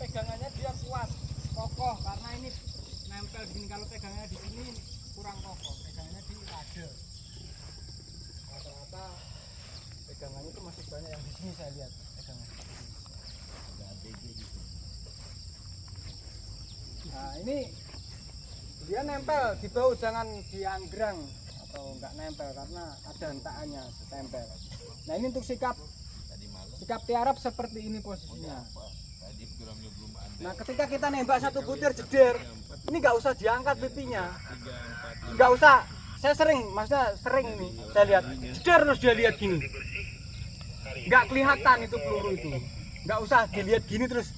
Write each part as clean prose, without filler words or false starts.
pegangannya dia kuat, kokoh karena ini nempel gini. Kalau pegangannya di sini kurang kokoh, pegangannya di lade. Rata-rata pegangannya itu masih banyak yang di sini saya lihat pegangannya. Nah ini dia nempel di bau, jangan dianggrang atau enggak nempel karena ada hentakannya tempel. Nah ini untuk sikap tiarap seperti ini posisinya. Nah ketika kita nembak satu butir jeder, ini nggak usah diangkat pipinya, nggak usah. Saya maksudnya sering ini saya lihat jeder terus dia lihat gini, nggak kelihatan itu peluru itu, nggak usah dilihat gini terus,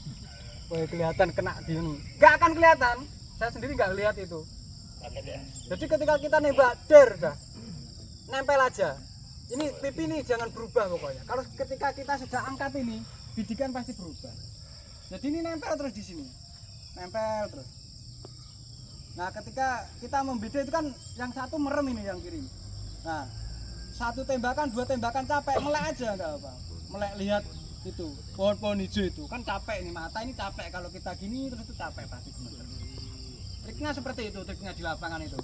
kelihatan kena di ini, nggak akan kelihatan. Saya sendiri nggak lihat itu. Jadi ketika kita nembak dah nempel aja. Ini pipi ini jangan berubah pokoknya. Kalau ketika kita sudah angkat ini, bidikan pasti berubah. Jadi ini nempel terus di sini, nempel terus. Nah ketika kita membidik itu kan yang satu merem ini yang kiri. Nah satu tembakan, dua tembakan capek, melek aja nggak apa. Melek lihat itu pohon-pohon hijau itu kan capek ini, mata ini capek. Kalau kita gini terus itu capek pasti. Triknya seperti itu, triknya di lapangan itu.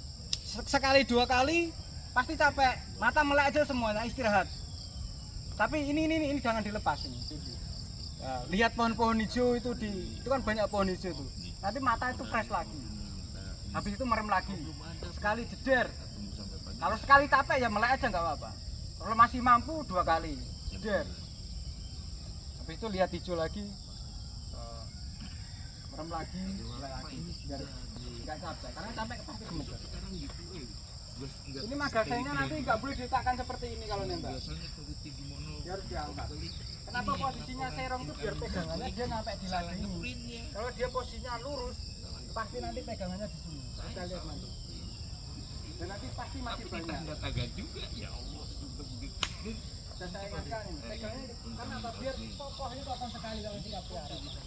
Sekali dua kali pasti capek, mata melek aja semuanya, istirahat. Tapi ini jangan dilepas ini. Ya, lihat pohon-pohon hijau itu itu kan banyak pohon hijau itu. Nanti mata itu fresh lagi. Habis itu merem lagi. Sekali jeder. Kalau sekali capek ya melek aja nggak apa-apa. Kalau masih mampu dua kali jeder. Habis itu lihat hijau lagi, merem lagi, melek lagi, biar nggak capek. Karena capek pasti gemeter. Ini magasennya nanti nggak boleh diletakkan seperti ini kalau nembak. Dia harus diangkat. Kenapa posisinya serong itu biar pegangannya dia sampai di lade ini. Kalau dia posisinya lurus, pasti nanti pegangannya di sini. Kita lihat nanti. Dan nanti pasti masih banyak. Agak juga ya Allah. Dan saya ingatkan ini, pegangannya karena apa? Biar kokoh itu akan sekali kalau sikap tiarap. 15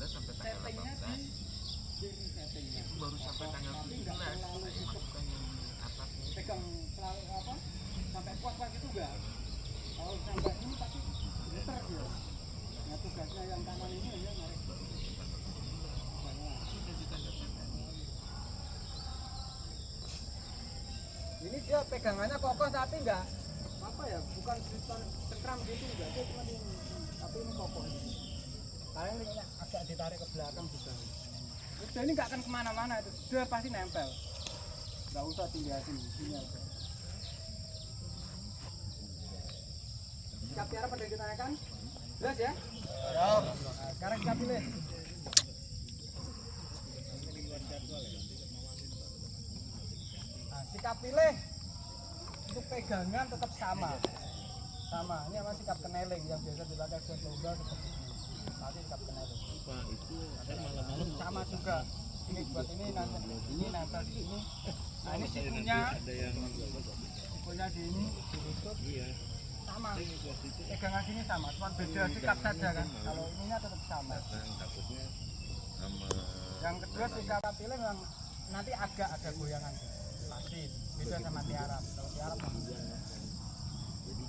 sampai tanggal 18. Settingnya Itu baru sampai tanggal 17. Pegang selalu apa? Sampai kuat-kuat gitu enggak? Kalau sampai ini pasti muter dia. Nah tugasnya yang kanan ini ya narik. Ini dia pegangannya kokoh tapi enggak apa ya, bukan cengkram gitu enggak, dia cuma ini, tapi ini kokoh ini. Kalian lihatnya agak ditarik ke belakang juga. Udah ini nggak akan kemana-mana itu, sudah pasti nempel. Nggak usah dilihatin sini aja. Sikap tiarap pada ditanyakan, jelas ya? Nah, sekarang kita pilih. Nah, sikap pilih untuk pegangan tetap sama. Ini apa sikap keneling yang biasa dipakai buat lomba seperti ini. Nanti sikap keneling. Itu Sama juga. Ini buat ini nanti ini nempel di sini. Nah ini sikunya, sikunya di ini, iya. sama. Pegangan sini sama, cuma beda sikap saja kan. Kalau ininya tetap sama. Takutnya sama Yang kedua sikap pilih memang nanti agak ada goyangan. Pasti beda sama tiarap. Kalau tiarap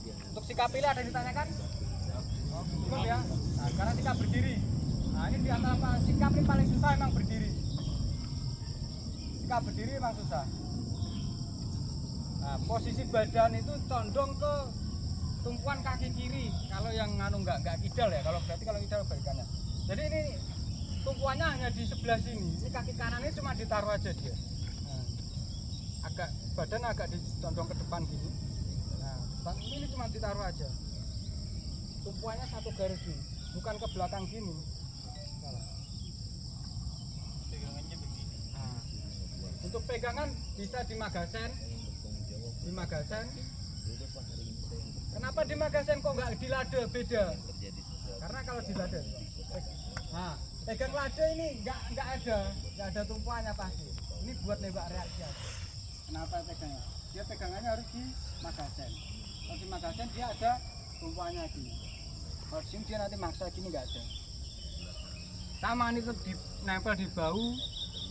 untuk sikap pilih ada yang ditanyakan? Belum ya. Nah, karena sikap berdiri. Nah ini di antara sikap ini paling susah emang berdiri. Sikap berdiri emang susah. Nah, posisi badan itu condong ke tumpuan kaki kiri. Kalau yang nggak kidal ya. Kalau kidal balikannya. Jadi ini tumpuannya hanya di sebelah sini. Ini kaki kanan ini cuma ditaruh aja dia. Nah, badan agak dicondong ke depan gini. Nah, ini cuma ditaruh aja. Tumpuannya satu garis gini, bukan ke belakang gini. Pegangannya begini. Nah, untuk pegangan bisa di magasen. Kenapa di magasen kok nggak di lade beda? Karena kalau di lade, nah pegang lade ini nggak ada tumpuannya pasti. Ini buat nembak reaksi aja. Kenapa pegangnya? Dia pegangannya harus di magasen. Kalau di magasen dia ada tumpuannya gini. Kalau di sini dia nanti maksa gini nggak ada. Sama ini tetap nempel di bahu,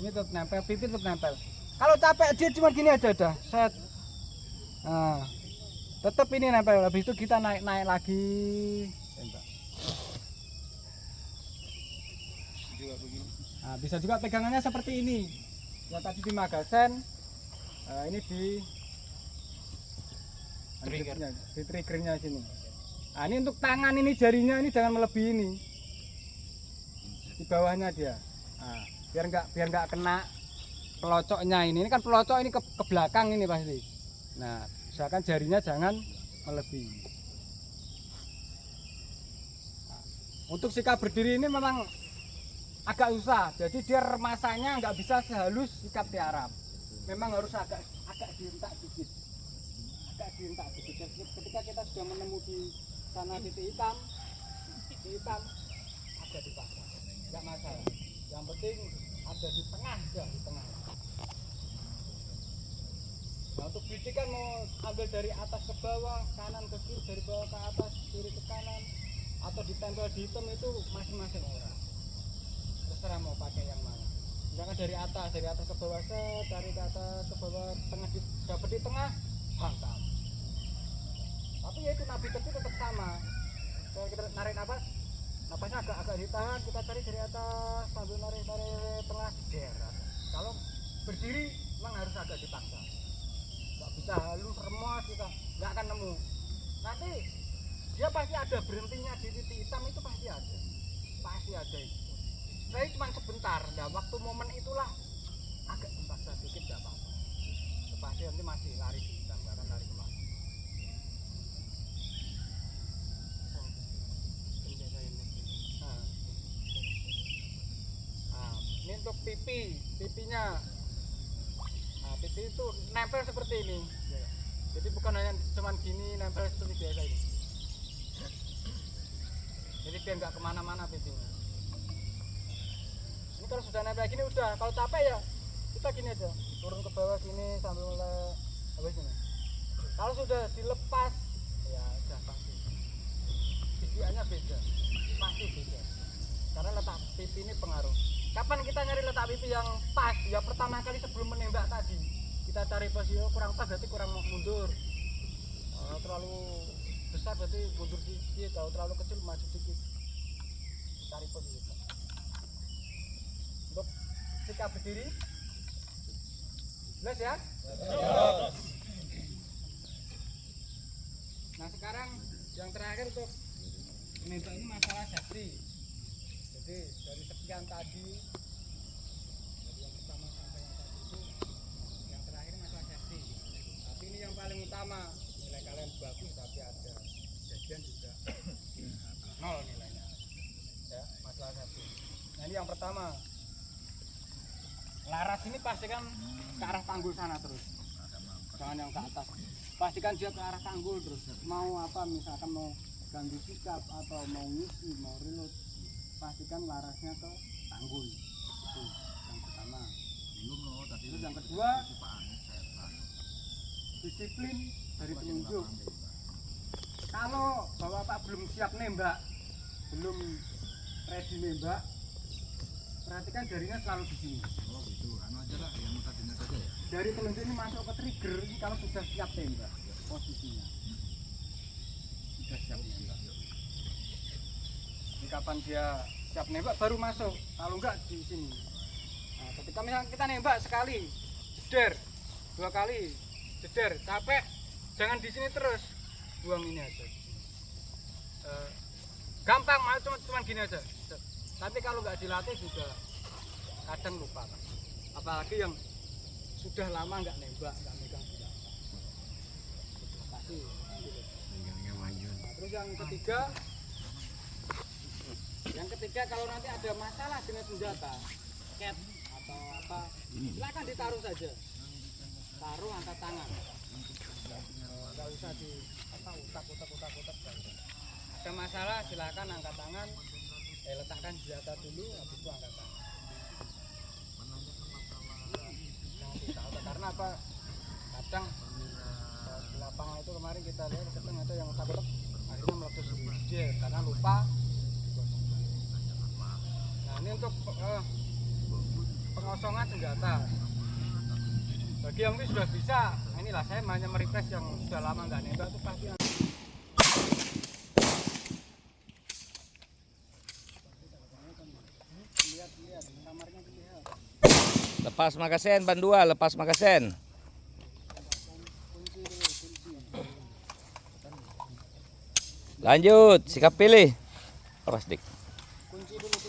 ini tetap nempel, pipi tetap nempel. Kalau capek dia cuma gini aja dah, set. Nah, tetap ini nempel. Habis itu kita naik lagi. Nah, bisa juga pegangannya seperti ini. Yang tadi di magazen, ini di triggernya sini. Nah, ini untuk tangan ini jarinya ini jangan melebihi ini. Di bawahnya dia. Nah, biar nggak kena pelocoknya ini. Ini kan pelocok ini ke belakang ini pasti. Nah, usahakan jarinya jangan melebihi. Nah, untuk sikap berdiri ini memang agak susah. Jadi dia remasanya nggak bisa sehalus sikap tiarap. Memang harus agak dihentak dikit. Agak dihentak dikit. Ketika kita sudah menemu di sana titik hitam agak dipasang. Nggak masalah. Yang penting ada di tengah ya, di tengah. Nah, untuk bidik kan mau ambil dari atas ke bawah, kanan ke kiri, dari bawah ke atas, kiri ke kanan, atau ditempel di hitam itu masing-masing orang. Terserah mau pakai yang mana. Misalkan dari atas ke bawah set, dari ke atas ke bawah, tengah dapat di tengah, hantam. Tapi ya itu nabi kecil tetap sama. Kalau kita narik napasnya agak ditahan, kita cari dari atas sambil narik tengah, jerat. Kalau berdiri memang harus agak dipaksa. Nggak bisa halus remas kita nggak akan nemu. Nanti dia pasti ada berhentinya di titik hitam itu pasti ada itu. Saya cuma sebentar, nah waktu momen itulah agak dipaksa sedikit nggak apa-apa. Pasti nanti masih lari di hitam, nggak akan lari kemana. Nah, ini untuk pipinya. Nah, pipi itu nempel seperti ini. Jadi bukan hanya cuman gini nempel seperti biasa ini. Jadi biar nggak kemana-mana pipinya. Ini kalau sudah nempel gini udah. Kalau capek ya kita gini aja, turun ke bawah gini sambil mulai habis ini. Kalau sudah dilepas ya udah pasti. Pipiannya beda, pasti beda. Karena letak pipi ini pengaruh. Kapan kita nyari letak pipi yang pas? Ya pertama kali sebelum menembak tadi. Kita cari posisi kurang pas berarti kurang mundur. Terlalu besar berarti mundur sedikit, kalau terlalu kecil maju sedikit. Cari posisi. Untuk sikap berdiri. Jelas ya? Jelas. Nah, sekarang yang terakhir untuk menembak ini masalah safety. Jadi dari sekian tadi, dari yang pertama sampai yang tadi itu, yang terakhir masalah safety. Tapi ini yang paling utama. Nilai kalian bagus tapi ada kejadian juga nol nilainya. Ya, masalah safety. Nah, ini yang pertama. Laras ini pastikan ke arah tanggul sana terus. Jangan yang ke atas. Pastikan dia ke arah tanggul terus. Mau apa, misalkan mau ganti sikap atau mau ngisi, mau reload, pastikan larasnya ke tanggul. Itu yang pertama. Terus yang kedua, disiplin dari penunjuk. Kalau bapak belum siap nembak, belum ready nembak, perhatikan jarinya selalu di sini. Oh gitu, aja lah yang tadinya saja ya. Dari telunjuk ini masuk ke trigger kalau sudah siap tembak posisinya. Sudah siap nembak. Jadi kapan dia siap nembak baru masuk. Kalau enggak di sini. Nah, ketika misalnya kita nembak sekali, jeder, 2 kali, jeder, capek, jangan di sini terus. Buang ini aja. Gampang, cuma gini aja. Tapi kalau nggak dilatih juga kadang lupa. Apalagi yang sudah lama nggak nembak, nggak megang senjata. Pasti. Nah, terus yang ketiga kalau nanti ada masalah dengan senjata, cat atau apa, silakan ditaruh saja. Taruh, angkat tangan. Nggak usah di utak. Ada masalah silakan angkat tangan. Letakkan senjata dulu, habis itu angkat tangan. Karena apa? Kadang di lapangan itu kemarin kita lihat kadang ada yang takut akhirnya meletus dia karena lupa. Nah, ini untuk pengosongan senjata. Bagi yang mungkin sudah bisa, nah inilah saya hanya merefresh yang sudah lama nggak nembak itu pasti. Lihat kamarnya. Lepas magasen ban 2, lepas magasen. Lanjut, sikap pilih. Awas dik. Kunci dulu.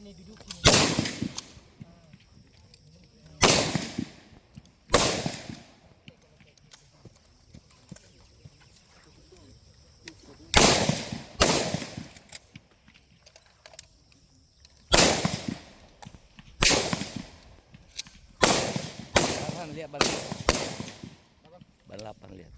Ini dudukin. Lihat ban 8 lihat.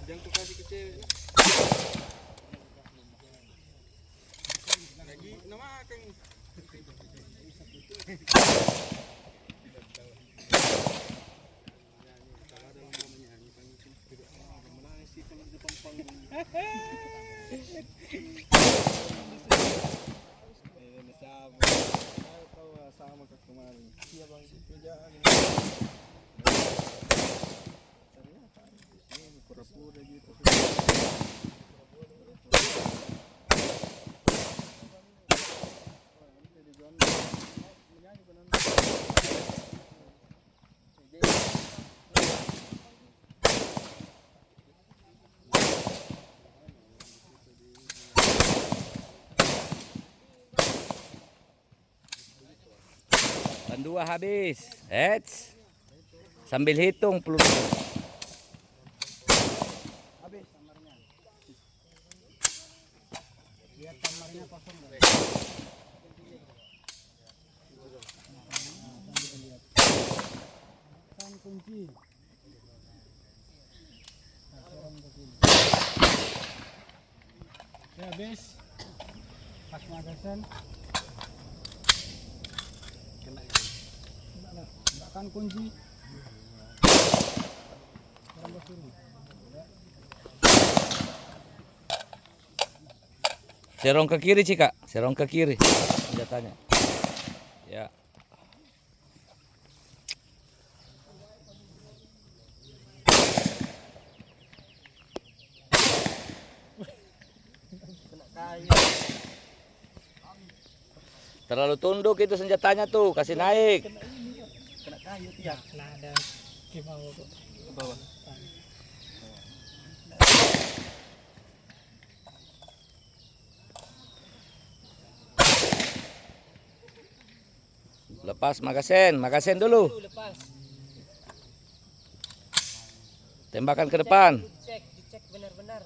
Jangan kasih kecil. Lagi nama akan. Sama ke kemarin. Iya bang, kerjaan. Pura-pura gitu. Ban 2 habis. Sambil hitung peluru. Habis samarnya. Lihat samarnya kosong enggak? Kan kunci. Ya habis. Pas magasen. Kena kan kunci. Serong ke kiri Cika, serong ke kiri senjatanya. Ya. Terlalu tunduk itu senjatanya tuh, kasih naik. Kena kayu ya. Nah, ada gimana tuh? Ke bawah. Lepas magasen dulu. Tembakan ke depan. Dicek benar-benar.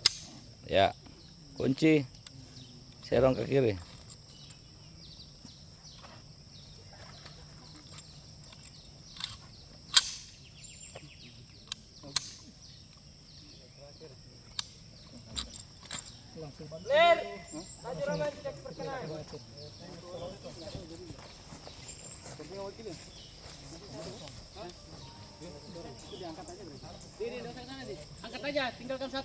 Ya. Kunci. Serong ke kiri. Ler, maju ramai cek perkenan. Angkat aja, tinggalkan satu.